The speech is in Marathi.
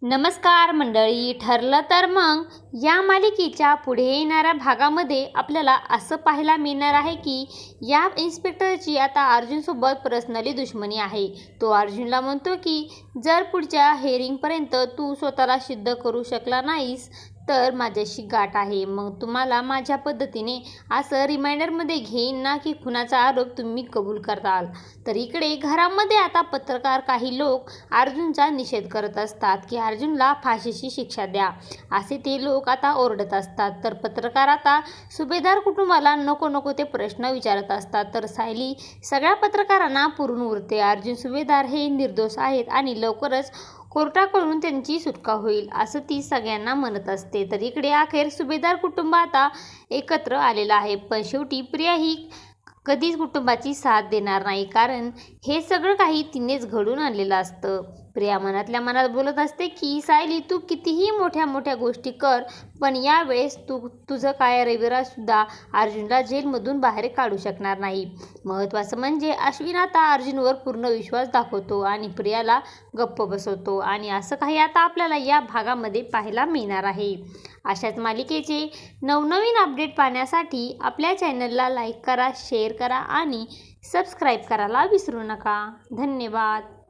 नमस्कार मंडळी. ठरलं तर मग या मालिकेच्या पुढे येणाऱ्या भागामध्ये आपल्याला असं पाहायला मिळणार आहे की या इन्स्पेक्टरची आता अर्जुनसोबत पर्सनली दुश्मनी आहे. तो अर्जुनला म्हणतो की जर पुढच्या हेअरिंगपर्यंत तू स्वतःला सिद्ध करू शकला नाहीस तर माझ्याशी गाठ आहे. मग तुम्हाला माझ्या पद्धतीने असं रिमाइंडरमध्ये घेईन ना की खुनाचा आरोप तुम्ही कबूल करताल. तर इकडे घरामध्ये आता पत्रकार काही लोक अर्जुनचा निषेध करत असतात की अर्जुनला फाशीची शिक्षा द्या असे ते लोक आता ओरडत असतात. तर पत्रकार आता सुभेदार कुटुंबाला नको नको ते प्रश्न विचारत असतात. तर सायली सगळ्या पत्रकारांना पुरून उरते. अर्जुन सुभेदार हे निर्दोष आहेत आणि लवकरच कोर्टाकडून त्यांची सुटका होईल असं ती सगळ्यांना म्हणत असते. तर इकडे अखेर सुभेदार कुटुंब आता एकत्र आलेलं आहे. पण शेवटी प्रिया ही कधीच कुटुंबाची साथ देणार नाही, कारण हे सगळं काही तिनेच घडून आणलेलं असतं. प्रिया मनातल्या मनात बोलत असते की सायली तू कितीही मोठ्या मोठ्या गोष्टी कर, पण यावेळेस तुझं काय रविराजसुद्धा अर्जुनला जेलमधून बाहेर काढू शकणार नाही. महत्त्वाचं म्हणजे अश्विन आता अर्जुनवर पूर्ण विश्वास दाखवतो आणि प्रियाला गप्प बसवतो आणि असं काही आता आपल्याला या भागामध्ये पाहायला मिळणार आहे. अशाच मालिकेचे नवनवीन अपडेट पाहण्यासाठी आपल्या चॅनलला लाईक करा, शेअर करा आणि सबस्क्राईब करायला विसरू नका. धन्यवाद.